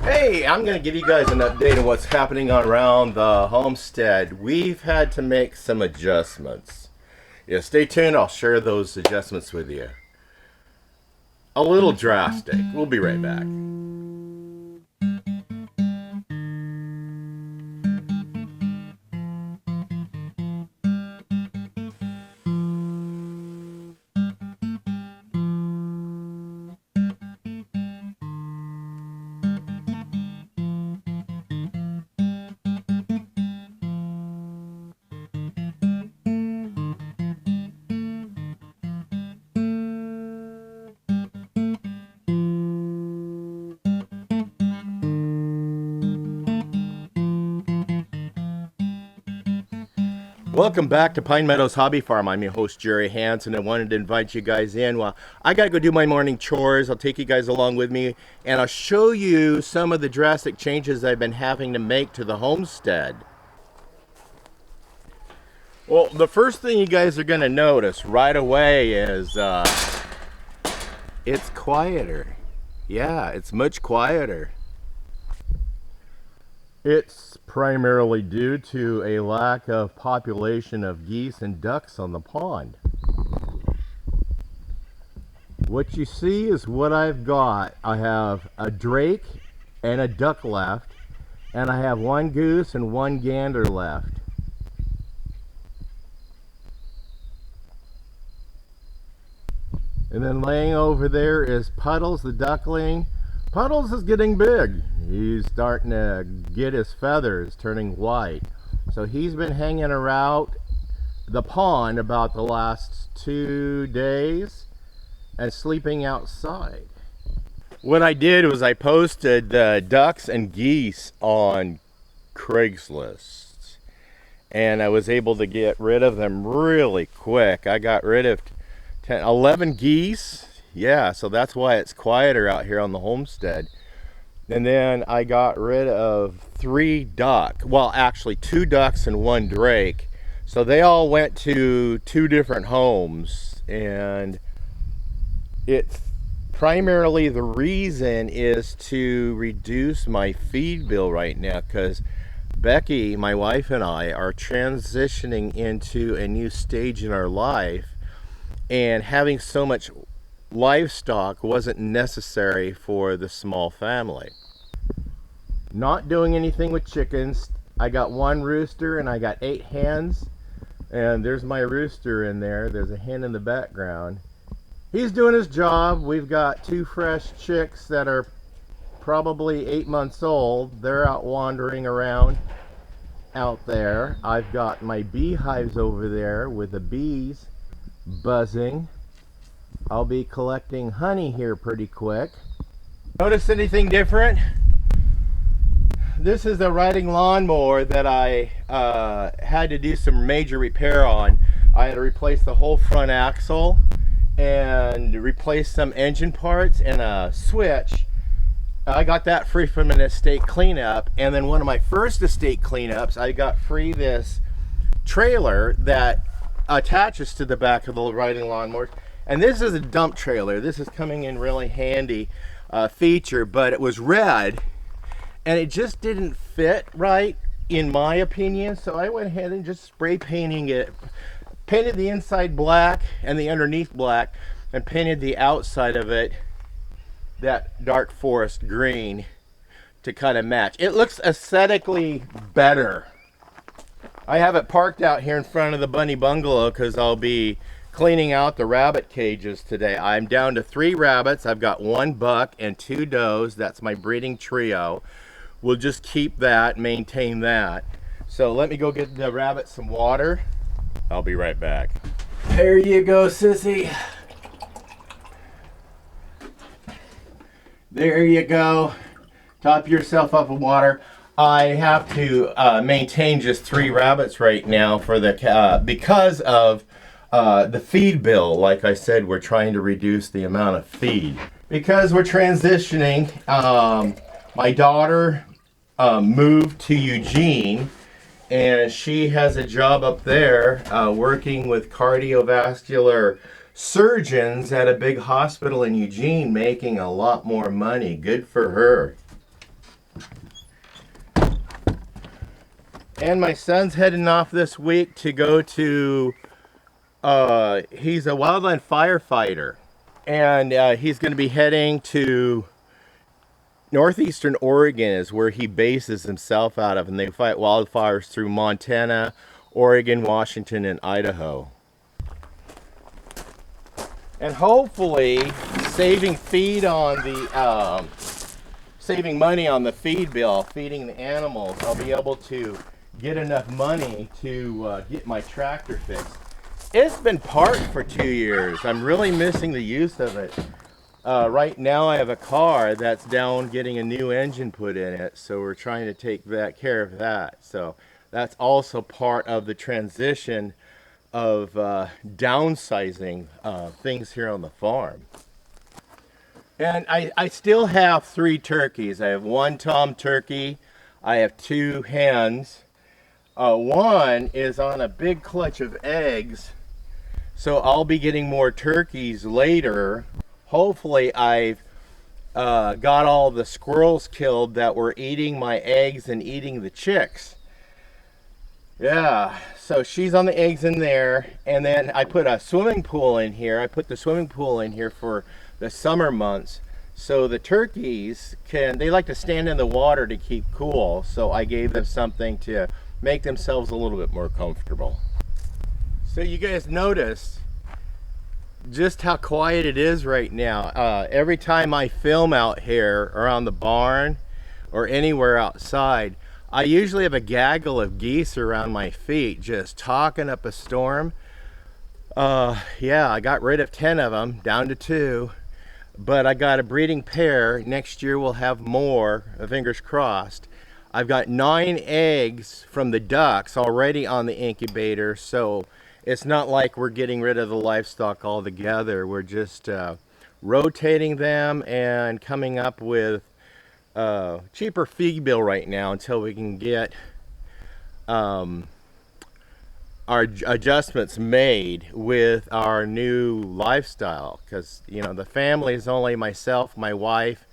Hey, I'm going to give you guys an update on what's happening around the homestead. We've had to make some adjustments. Yeah, stay tuned. I'll share those adjustments with you. A little drastic. We'll be right back. Welcome back to Pine Meadows Hobby Farm. I'm your host, Jerry Hansen. I wanted to invite you guys in. Well, I got to go do my morning chores. I'll take you guys along with me, and I'll show you some of the drastic changes I've been having to make to the homestead. Well, the first thing you guys are going to notice right away is it's quieter. Yeah, it's much quieter. It's primarily due to a lack of population of geese and ducks on the pond. What you see is what I've got. I have a drake and a duck left, and I have one goose and one gander left. And then laying over there is Puddles, the duckling. Puddles is getting big. He's starting to get his feathers turning white. So he's been hanging around the pond about the last 2 days and sleeping outside. What I did was I posted ducks and geese on Craigslist, and I was able to get rid of them really quick. I got rid of 11 geese. Yeah, so that's why it's quieter out here on the homestead. And then I got rid of 3 duck. Well, actually 2 ducks and 1 drake. So they all went to 2 different homes. And it's primarily the reason is to reduce my feed bill right now, because Becky, my wife, and I are transitioning into a new stage in our life, and having so much livestock wasn't necessary for the small family. Not doing anything with chickens. I got 1 rooster and I got 8 hens, and there's my rooster in there. There's a hen in the background. He's doing his job. We've got 2 fresh chicks that are probably 8 months old. They're out wandering around out there. I've got my beehives over there with the bees buzzing. I'll be collecting honey here pretty quick. Notice anything different? This is the riding lawnmower that I had to do some major repair on. I had to replace the whole front axle and replace some engine parts and a switch. I got that free from an estate cleanup, and then one of my first estate cleanups, I got free this trailer that attaches to the back of the riding lawnmower. And this is a dump trailer. This is coming in really handy feature, but it was red and it just didn't fit right in my opinion. So I went ahead and just spray painting it. Painted the inside black and the underneath black, and painted the outside of it that dark forest green to kind of match. It looks aesthetically better. I have it parked out here in front of the bunny bungalow because I'll be cleaning out the rabbit cages today. I'm down to 3 rabbits. I've got 1 buck and 2 does. That's my breeding trio. We'll just keep that, maintain that. So let me go get the rabbits some water. I'll be right back. There you go, sissy. There you go. Top yourself up with water. I have to maintain just 3 rabbits right now for the because of the feed bill. Like I said, we're trying to reduce the amount of feed because we're transitioning. My daughter moved to Eugene, and she has a job up there working with cardiovascular surgeons at a big hospital in Eugene making a lot more money. Good for her. And my son's heading off this week to go to, he's a wildland firefighter. And he's going to be heading to northeastern Oregon is where he bases himself out of. And they fight wildfires through Montana, Oregon, Washington, and Idaho. And hopefully saving money on the feed bill, feeding the animals, I'll be able to get enough money to get my tractor fixed. It's been parked for 2 years. I'm really missing the use of it. Right now I have a car that's down getting a new engine put in it, so we're trying to take care of that. So that's also part of the transition of downsizing things here on the farm. And I still have 3 turkeys. I have 1 tom turkey. I have 2 hens. One is on a big clutch of eggs, so I'll be getting more turkeys later. Hopefully I've got all the squirrels killed that were eating my eggs and eating the chicks. Yeah, so she's on the eggs in there, and then I put a swimming pool in here. I put the swimming pool in here for the summer months, so the turkeys they like to stand in the water to keep cool, so I gave them something to make themselves a little bit more comfortable. So you guys notice just how quiet it is right now. Every time I film out here around the barn or anywhere outside, I usually have a gaggle of geese around my feet just talking up a storm. Yeah, I got rid of 10 of them, down to 2. But I got a breeding pair. Next year we'll have more, fingers crossed. I've got 9 eggs from the ducks already on the incubator, so it's not like we're getting rid of the livestock altogether. We're just rotating them and coming up with cheaper feed bill right now until we can get our adjustments made with our new lifestyle, because you know the family is only myself, my wife,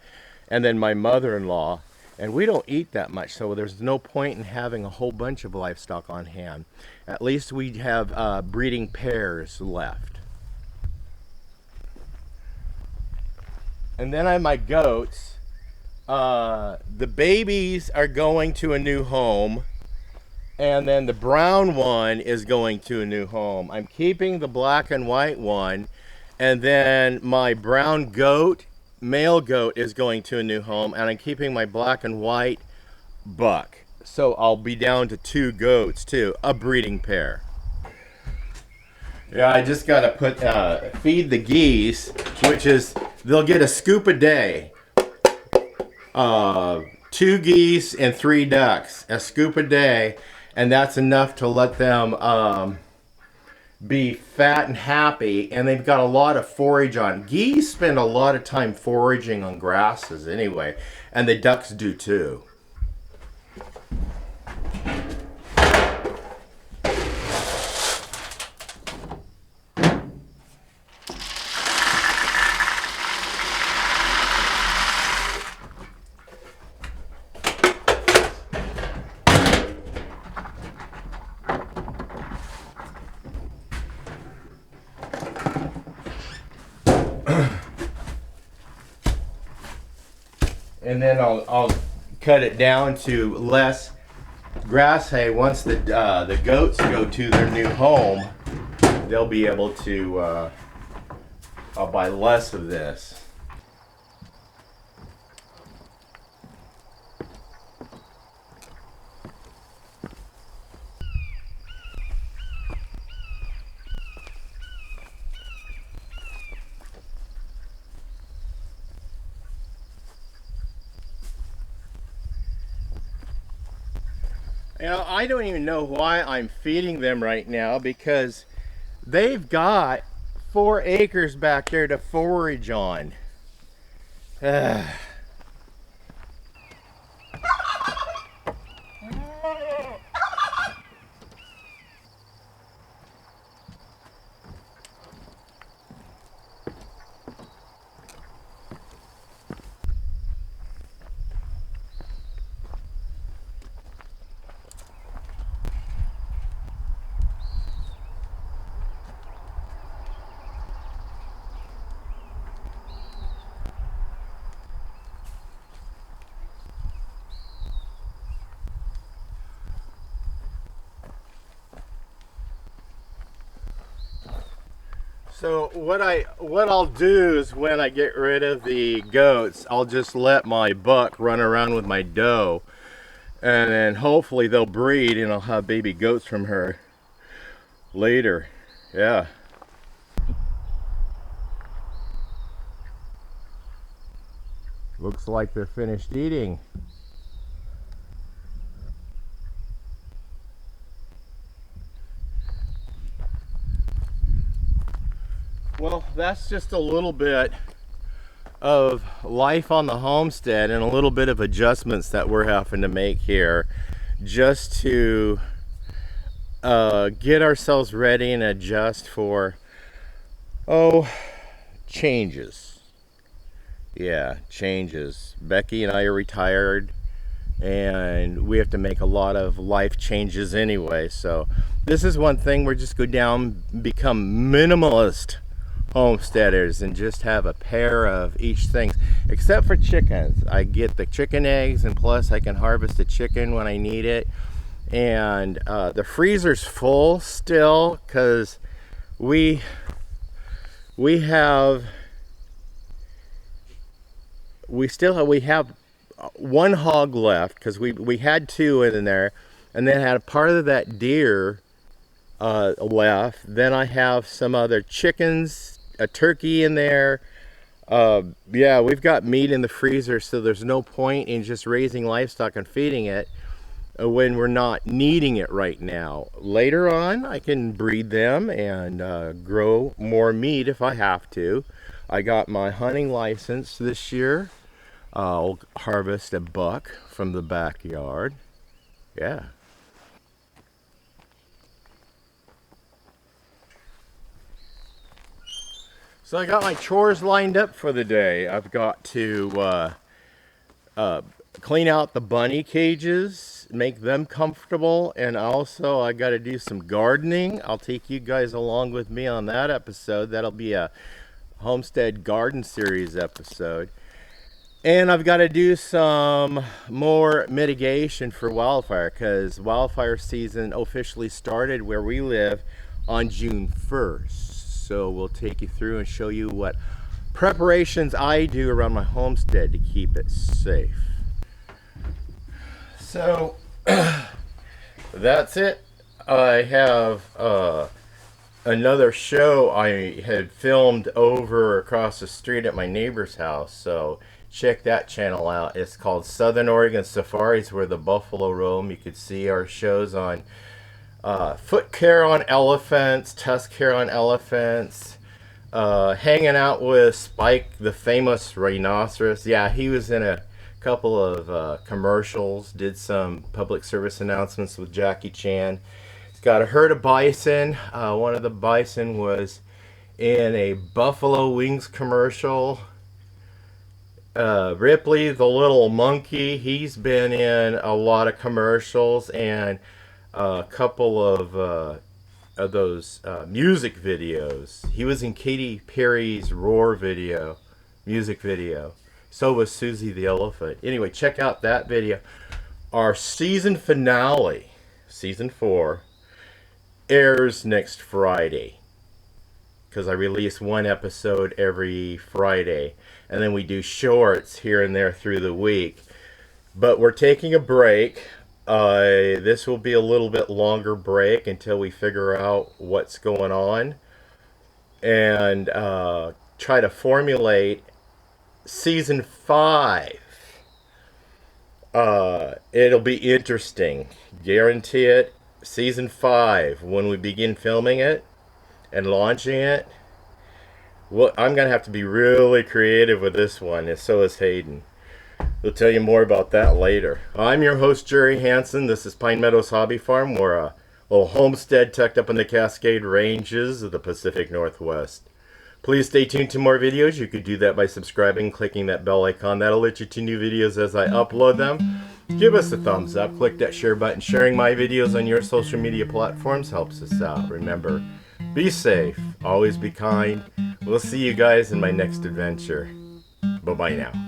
and then my mother-in-law, and we don't eat that much, so there's no point in having a whole bunch of livestock on hand. At least we have breeding pairs left. And then I have my goats. The babies are going to a new home, and then the brown one is going to a new home. I'm keeping the black and white one, and then my brown goat, male goat, is going to a new home, and I'm keeping my black and white buck. So I'll be down to 2 goats too, a breeding pair. Yeah, I just gotta feed the geese, which is, they'll get a scoop a day. 2 geese and 3 ducks, a scoop a day, and that's enough to let them be fat and happy, and they've got a lot of forage on. Geese spend a lot of time foraging on grasses anyway, and the ducks do too. And then I'll cut it down to less grass hay. Once the goats go to their new home, they'll be able to, I'll buy less of this. You know, I don't even know why I'm feeding them right now, because they've got 4 acres back there to forage on. So what I'll do is when I get rid of the goats, I'll just let my buck run around with my doe, and then hopefully they'll breed and I'll have baby goats from her later. Yeah. Looks like they're finished eating. Well, that's just a little bit of life on the homestead and a little bit of adjustments that we're having to make here just to get ourselves ready and adjust for, changes. Yeah, changes. Becky and I are retired and we have to make a lot of life changes anyway. So this is one thing, we're just go down, become minimalist homesteaders and just have a pair of each thing, except for chickens. I get the chicken eggs, and plus I can harvest the chicken when I need it. And the freezer's full still because we have one hog left because we had two in there, and then had a part of that deer left. Then I have some other chickens, a turkey in there. Yeah, we've got meat in the freezer, so there's no point in just raising livestock and feeding it when we're not needing it right now. Later on, I can breed them and grow more meat if I have to. I got my hunting license this year. I'll harvest a buck from the backyard. Yeah. So I got my chores lined up for the day. I've got to clean out the bunny cages, make them comfortable, and also I got to do some gardening. I'll take you guys along with me on that episode. That'll be a Homestead Garden Series episode. And I've got to do some more mitigation for wildfire, because wildfire season officially started where we live on June 1st. So we'll take you through and show you what preparations I do around my homestead to keep it safe. So that's it. I have another show I had filmed over across the street at my neighbor's house, so check that channel out. It's called Southern Oregon Safaris, where the buffalo roam. You could see our shows on foot care on elephants, tusk care on elephants, hanging out with Spike, the famous rhinoceros. Yeah, he was in a couple of commercials, did some public service announcements with Jackie Chan. He's got a herd of bison. One of the bison was in a Buffalo Wings commercial. Ripley, the little monkey, he's been in a lot of commercials and a couple of those music videos. He was in Katy Perry's Roar music video. So was Susie the elephant. Anyway, check out that video. Our season finale, season 4, airs next Friday, because I release one episode every Friday, and then we do shorts here and there through the week. But we're taking a break. This will be a little bit longer break until we figure out what's going on and try to formulate season 5. It'll be interesting, guarantee it. Season 5, when we begin filming it and launching it, well, I'm gonna have to be really creative with this one, and so is Hayden. We'll tell you more about that later. I'm your host, Jerry Hansen. This is Pine Meadows Hobby Farm. We're a little homestead tucked up in the Cascade Ranges of the Pacific Northwest. Please stay tuned to more videos. You could do that by subscribing, clicking that bell icon. That'll let you to new videos as I upload them. Give us a thumbs up. Click that share button. Sharing my videos on your social media platforms helps us out. Remember, be safe. Always be kind. We'll see you guys in my next adventure. Bye-bye now.